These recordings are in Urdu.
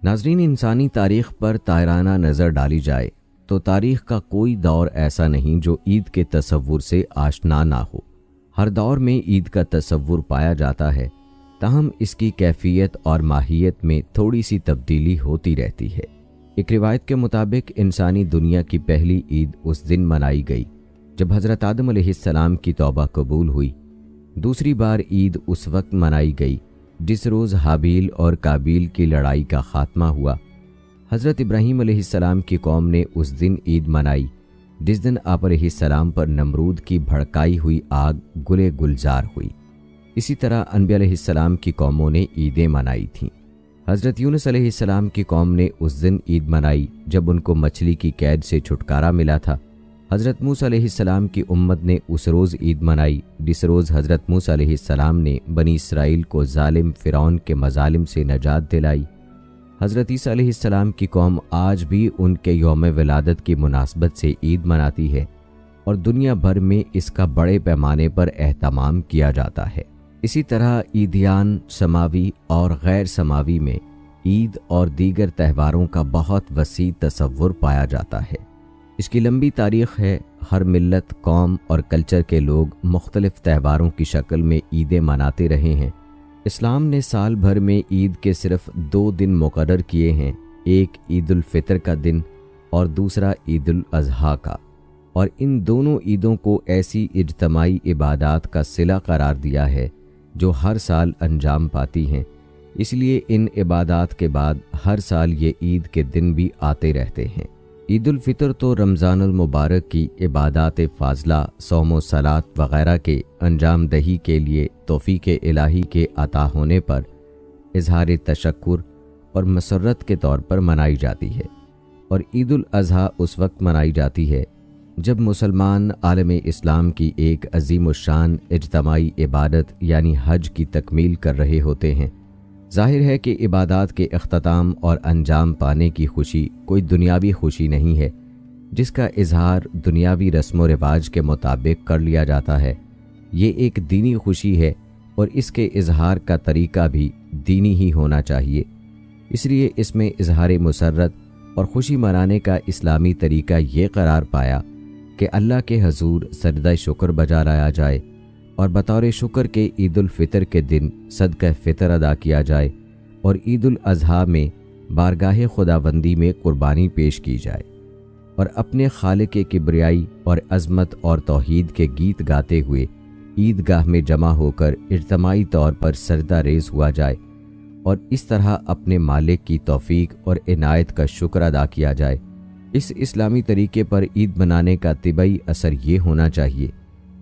ناظرین، انسانی تاریخ پر طائرانہ نظر ڈالی جائے تو تاریخ کا کوئی دور ایسا نہیں جو عید کے تصور سے آشنا نہ ہو۔ ہر دور میں عید کا تصور پایا جاتا ہے، تاہم اس کی کیفیت اور ماہیت میں تھوڑی سی تبدیلی ہوتی رہتی ہے۔ ایک روایت کے مطابق انسانی دنیا کی پہلی عید اس دن منائی گئی جب حضرت آدم علیہ السلام کی توبہ قبول ہوئی۔ دوسری بار عید اس وقت منائی گئی جس روز حابیل اور کابیل کی لڑائی کا خاتمہ ہوا۔ حضرت ابراہیم علیہ السلام کی قوم نے اس دن عید منائی جس دن آپ علیہ السلام پر نمرود کی بھڑکائی ہوئی آگ گلے گلزار ہوئی۔ اسی طرح انبیاء علیہ السلام کی قوموں نے عیدیں منائی تھیں۔ حضرت یونس علیہ السلام کی قوم نے اس دن عید منائی جب ان کو مچھلی کی قید سے چھٹکارا ملا تھا۔ حضرت موسیٰ علیہ السلام کی امت نے اس روز عید منائی جس روز حضرت موسیٰ علیہ السلام نے بنی اسرائیل کو ظالم فرعون کے مظالم سے نجات دلائی۔ حضرت عیسیٰ علیہ السلام کی قوم آج بھی ان کے یوم ولادت کی مناسبت سے عید مناتی ہے اور دنیا بھر میں اس کا بڑے پیمانے پر اہتمام کیا جاتا ہے۔ اسی طرح عیدیان سماوی اور غیر سماوی میں عید اور دیگر تہواروں کا بہت وسیع تصور پایا جاتا ہے۔ اس کی لمبی تاریخ ہے۔ ہر ملت، قوم اور کلچر کے لوگ مختلف تہواروں کی شکل میں عیدیں مناتے رہے ہیں۔ اسلام نے سال بھر میں عید کے صرف 2 دن مقرر کیے ہیں، ایک عید الفطر کا دن اور دوسرا عید الاضحیٰ کا، اور ان دونوں عیدوں کو ایسی اجتماعی عبادات کا صلہ قرار دیا ہے جو ہر سال انجام پاتی ہیں۔ اس لیے ان عبادات کے بعد ہر سال یہ عید کے دن بھی آتے رہتے ہیں۔ عید الفطر تو رمضان المبارک کی عبادات فاضلہ، صوم و صلات وغیرہ کے انجام دہی کے لیے توفیق الہی کے عطا ہونے پر اظہار تشکر اور مسرت کے طور پر منائی جاتی ہے، اور عید الاضحیٰ اس وقت منائی جاتی ہے جب مسلمان عالم اسلام کی ایک عظیم الشان اجتماعی عبادت یعنی حج کی تکمیل کر رہے ہوتے ہیں۔ ظاہر ہے کہ عبادات کے اختتام اور انجام پانے کی خوشی کوئی دنیاوی خوشی نہیں ہے جس کا اظہار دنیاوی رسم و رواج کے مطابق کر لیا جاتا ہے۔ یہ ایک دینی خوشی ہے اور اس کے اظہار کا طریقہ بھی دینی ہی ہونا چاہیے۔ اس لیے اس میں اظہار مسرت اور خوشی منانے کا اسلامی طریقہ یہ قرار پایا کہ اللہ کے حضور سجدہ شکر بجا لایا جائے اور بطور شکر کے عید الفطر کے دن صدقہ فطر ادا کیا جائے اور عید الاضحیٰ میں بارگاہ خداوندی میں قربانی پیش کی جائے اور اپنے خالق کبریائی اور عظمت اور توحید کے گیت گاتے ہوئے عید گاہ میں جمع ہو کر اجتماعی طور پر سجدہ ریز ہوا جائے اور اس طرح اپنے مالک کی توفیق اور عنایت کا شکر ادا کیا جائے۔ اس اسلامی طریقے پر عید منانے کا طبعی اثر یہ ہونا چاہیے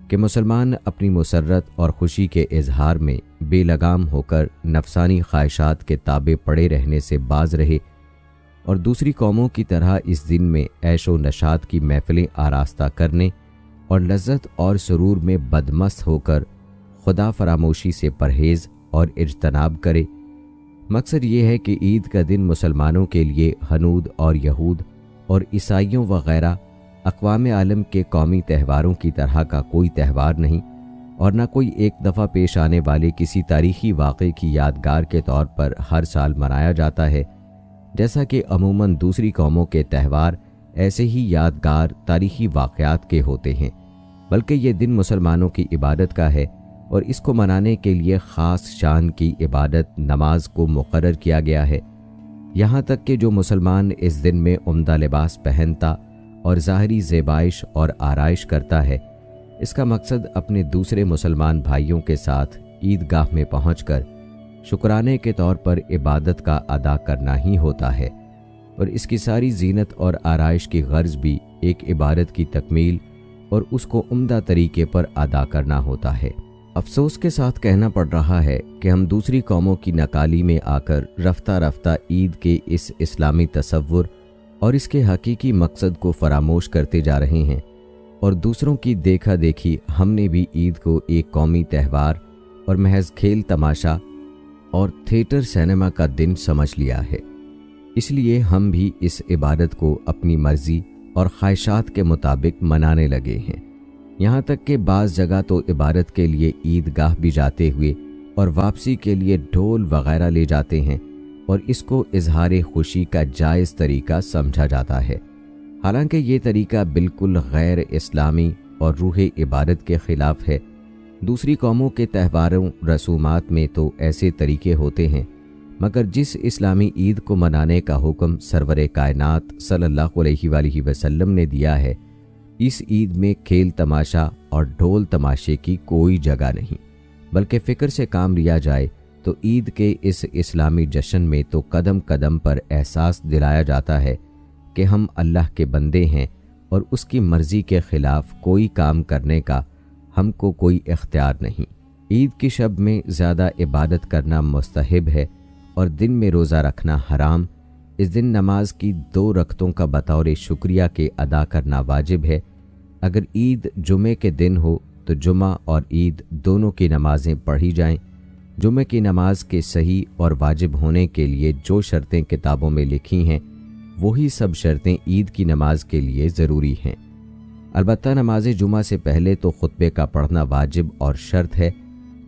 کہ مسلمان اپنی مسرت اور خوشی کے اظہار میں بے لگام ہو کر نفسانی خواہشات کے تابع پڑے رہنے سے باز رہے اور دوسری قوموں کی طرح اس دن میں عیش و نشاط کی محفلیں آراستہ کرنے اور لذت اور سرور میں بدمست ہو کر خدا فراموشی سے پرہیز اور اجتناب کرے۔ مقصد یہ ہے کہ عید کا دن مسلمانوں کے لیے ہنود اور یہود اور عیسائیوں وغیرہ اقوام عالم کے قومی تہواروں کی طرح کا کوئی تہوار نہیں، اور نہ کوئی ایک دفعہ پیش آنے والے کسی تاریخی واقعے کی یادگار کے طور پر ہر سال منایا جاتا ہے، جیسا کہ عموماً دوسری قوموں کے تہوار ایسے ہی یادگار تاریخی واقعات کے ہوتے ہیں، بلکہ یہ دن مسلمانوں کی عبادت کا ہے اور اس کو منانے کے لیے خاص شان کی عبادت نماز کو مقرر کیا گیا ہے۔ یہاں تک کہ جو مسلمان اس دن میں عمدہ لباس پہنتا اور ظاہری زیبائش اور آرائش کرتا ہے، اس کا مقصد اپنے دوسرے مسلمان بھائیوں کے ساتھ عید گاہ میں پہنچ کر شکرانے کے طور پر عبادت کا ادا کرنا ہی ہوتا ہے، اور اس کی ساری زینت اور آرائش کی غرض بھی ایک عبادت کی تکمیل اور اس کو عمدہ طریقے پر ادا کرنا ہوتا ہے۔ افسوس کے ساتھ کہنا پڑ رہا ہے کہ ہم دوسری قوموں کی نکالی میں آ کر رفتہ رفتہ عید کے اس اسلامی تصور اور اس کے حقیقی مقصد کو فراموش کرتے جا رہے ہیں، اور دوسروں کی دیکھا دیکھی ہم نے بھی عید کو ایک قومی تہوار اور محض کھیل تماشا اور تھیٹر سینما کا دن سمجھ لیا ہے۔ اس لیے ہم بھی اس عبادت کو اپنی مرضی اور خواہشات کے مطابق منانے لگے ہیں، یہاں تک کہ بعض جگہ تو عبادت کے لیے عید گاہ بھی جاتے ہوئے اور واپسی کے لیے ڈھول وغیرہ لے جاتے ہیں، اور اس کو اظہار خوشی کا جائز طریقہ سمجھا جاتا ہے، حالانکہ یہ طریقہ بالکل غیر اسلامی اور روح عبادت کے خلاف ہے۔ دوسری قوموں کے تہواروں رسومات میں تو ایسے طریقے ہوتے ہیں، مگر جس اسلامی عید کو منانے کا حکم سرور کائنات صلی اللہ علیہ وآلہ وسلم نے دیا ہے، اس عید میں کھیل تماشا اور ڈھول تماشے کی کوئی جگہ نہیں، بلکہ فکر سے کام لیا جائے تو عید کے اس اسلامی جشن میں تو قدم قدم پر احساس دلایا جاتا ہے کہ ہم اللہ کے بندے ہیں اور اس کی مرضی کے خلاف کوئی کام کرنے کا ہم کو کوئی اختیار نہیں۔ عید کی شب میں زیادہ عبادت کرنا مستحب ہے اور دن میں روزہ رکھنا حرام۔ اس دن نماز کی 2 رکعتوں کا بطور شکریہ کے ادا کرنا واجب ہے۔ اگر عید جمعے کے دن ہو تو جمعہ اور عید دونوں کی نمازیں پڑھی جائیں۔ جمعے کی نماز کے صحیح اور واجب ہونے کے لیے جو شرطیں کتابوں میں لکھی ہیں، وہی سب شرطیں عید کی نماز کے لیے ضروری ہیں۔ البتہ نماز جمعہ سے پہلے تو خطبے کا پڑھنا واجب اور شرط ہے،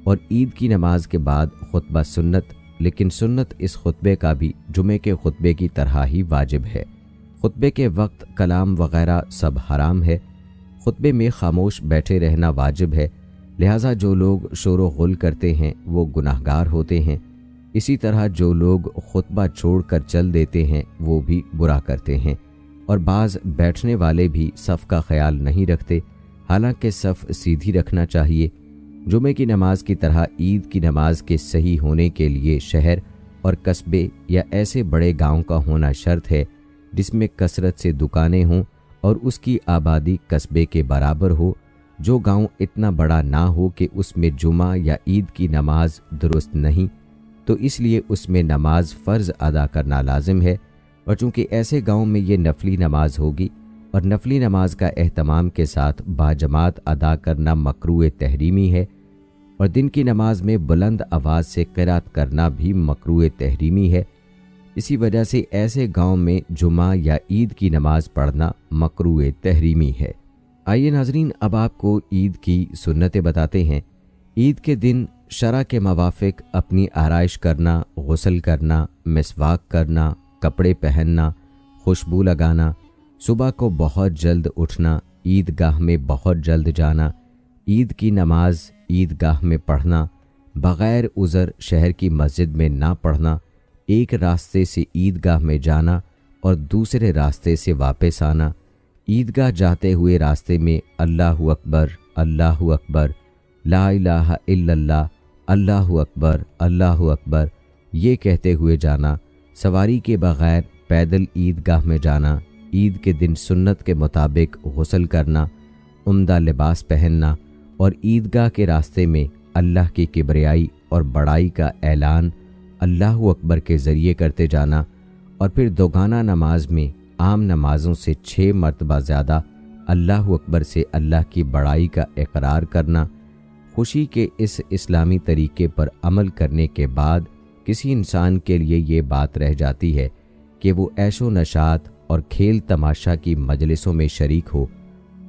اور عید کی نماز کے بعد خطبہ سنت، لیکن سنت اس خطبے کا بھی جمعے کے خطبے کی طرح ہی واجب ہے۔ خطبے کے وقت کلام وغیرہ سب حرام ہے۔ خطبے میں خاموش بیٹھے رہنا واجب ہے، لہٰذا جو لوگ شور و غل کرتے ہیں وہ گناہگار ہوتے ہیں۔ اسی طرح جو لوگ خطبہ چھوڑ کر چل دیتے ہیں وہ بھی برا کرتے ہیں، اور بعض بیٹھنے والے بھی صف کا خیال نہیں رکھتے، حالانکہ صف سیدھی رکھنا چاہیے۔ جمعے کی نماز کی طرح عید کی نماز کے صحیح ہونے کے لیے شہر اور قصبے یا ایسے بڑے گاؤں کا ہونا شرط ہے جس میں کثرت سے دکانیں ہوں اور اس کی آبادی قصبے کے برابر ہو۔ جو گاؤں اتنا بڑا نہ ہو کہ اس میں جمعہ یا عید کی نماز درست نہیں، تو اس لیے اس میں نماز فرض ادا کرنا لازم ہے، اور چونکہ ایسے گاؤں میں یہ نفلی نماز ہوگی اور نفلی نماز کا اہتمام کے ساتھ باجماعت ادا کرنا مکروہ تحریمی ہے، اور دن کی نماز میں بلند آواز سے قرات کرنا بھی مکروہ تحریمی ہے، اسی وجہ سے ایسے گاؤں میں جمعہ یا عید کی نماز پڑھنا مکروہ تحریمی ہے۔ آئیے ناظرین، اب آپ کو عید کی سنتیں بتاتے ہیں۔ عید کے دن شرع کے موافق اپنی آرائش کرنا، غسل کرنا، مسواک کرنا، کپڑے پہننا، خوشبو لگانا، صبح کو بہت جلد اٹھنا، عیدگاہ میں بہت جلد جانا، عید کی نماز عیدگاہ میں پڑھنا، بغیر عذر شہر کی مسجد میں نہ پڑھنا، ایک راستے سے عیدگاہ میں جانا اور دوسرے راستے سے واپس آنا، عیدگاہ جاتے ہوئے راستے میں اللہ اکبر، اللہ اکبر، لا الہ الا اللہ، اللہ اکبر، اللہ اکبر یہ کہتے ہوئے جانا، سواری کے بغیر پیدل عیدگاہ میں جانا، عید کے دن سنت کے مطابق غسل کرنا، عمدہ لباس پہننا اور عیدگاہ کے راستے میں اللہ کی کبریائی اور بڑائی کا اعلان اللہ اکبر کے ذریعے کرتے جانا، اور پھر دوگانہ نماز میں عام نمازوں سے 6 مرتبہ زیادہ اللہ اکبر سے اللہ کی بڑائی کا اقرار کرنا۔ خوشی کے اس اسلامی طریقے پر عمل کرنے کے بعد کسی انسان کے لیے یہ بات رہ جاتی ہے کہ وہ عیش و نشاط اور کھیل تماشا کی مجلسوں میں شریک ہو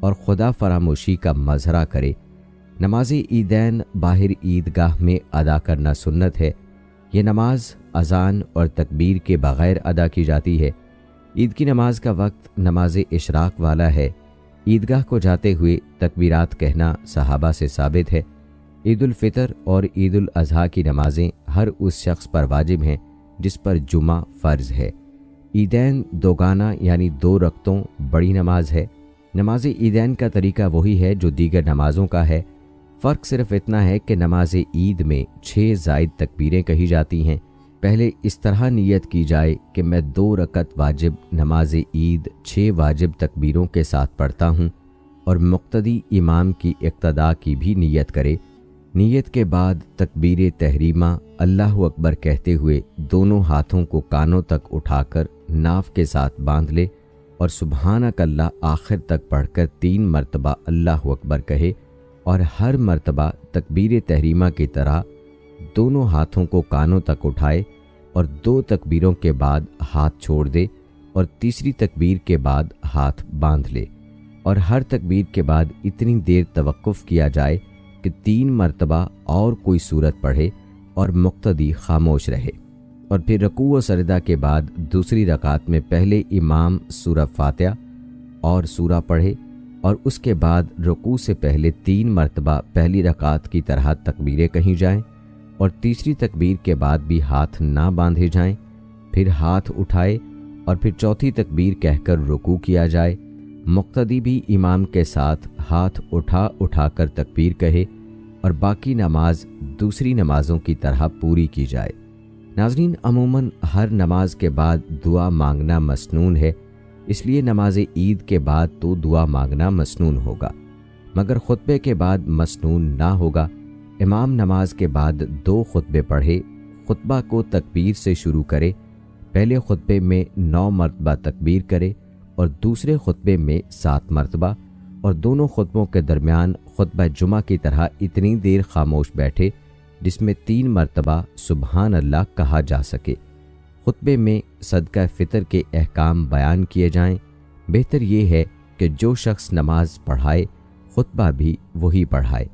اور خدا فراموشی کا مظاہرہ کرے۔ نماز عیدین باہر عیدگاہ میں ادا کرنا سنت ہے۔ یہ نماز اذان اور تکبیر کے بغیر ادا کی جاتی ہے۔ عید کی نماز کا وقت نماز اشراق والا ہے۔ عیدگاہ کو جاتے ہوئے تکبیرات کہنا صحابہ سے ثابت ہے۔ عید الفطر اور عید الاضحیٰ کی نمازیں ہر اس شخص پر واجب ہیں جس پر جمعہ فرض ہے۔ عیدین دوگانہ یعنی 2 رکعتوں بڑی نماز ہے۔ نماز عیدین کا طریقہ وہی ہے جو دیگر نمازوں کا ہے، فرق صرف اتنا ہے کہ نماز عید میں 6 زائد تکبیریں کہی جاتی ہیں۔ پہلے اس طرح نیت کی جائے کہ میں 2 رکعت واجب نماز عید 6 واجب تکبیروں کے ساتھ پڑھتا ہوں، اور مقتدی امام کی اقتداء کی بھی نیت کرے۔ نیت کے بعد تکبیر تحریمہ اللہ اکبر کہتے ہوئے دونوں ہاتھوں کو کانوں تک اٹھا کر ناف کے ساتھ باندھ لے، اور سبحانک اللہ آخر تک پڑھ کر 3 مرتبہ اللہ اکبر کہے، اور ہر مرتبہ تکبیر تحریمہ کی طرح دونوں ہاتھوں کو کانوں تک اٹھائے اور 2 تکبیروں کے بعد ہاتھ چھوڑ دے، اور تیسری تکبیر کے بعد ہاتھ باندھ لے، اور ہر تکبیر کے بعد اتنی دیر توقف کیا جائے کہ 3 مرتبہ اور کوئی سورت پڑھے اور مقتدی خاموش رہے۔ اور پھر رکوع و سجدہ کے بعد دوسری رکعت میں پہلے امام سورہ فاتحہ اور سورہ پڑھے اور اس کے بعد رکوع سے پہلے 3 مرتبہ پہلی رکعت کی طرح تکبیریں کہیں جائیں اور تیسری تکبیر کے بعد بھی ہاتھ نہ باندھے جائیں، پھر ہاتھ اٹھائے اور پھر چوتھی تکبیر کہہ کر رکوع کیا جائے۔ مقتدی بھی امام کے ساتھ ہاتھ اٹھا اٹھا کر تکبیر کہے اور باقی نماز دوسری نمازوں کی طرح پوری کی جائے۔ ناظرین، عموماً ہر نماز کے بعد دعا مانگنا مسنون ہے، اس لیے نماز عید کے بعد تو دعا مانگنا مسنون ہوگا، مگر خطبے کے بعد مسنون نہ ہوگا۔ امام نماز کے بعد 2 خطبے پڑھے، خطبہ کو تکبیر سے شروع کرے، پہلے خطبے میں 9 مرتبہ تکبیر کرے اور دوسرے خطبے میں 7 مرتبہ، اور دونوں خطبوں کے درمیان خطبہ جمعہ کی طرح اتنی دیر خاموش بیٹھے جس میں 3 مرتبہ سبحان اللہ کہا جا سکے۔ خطبے میں صدقہ فطر کے احکام بیان کیے جائیں۔ بہتر یہ ہے کہ جو شخص نماز پڑھائے خطبہ بھی وہی پڑھائے۔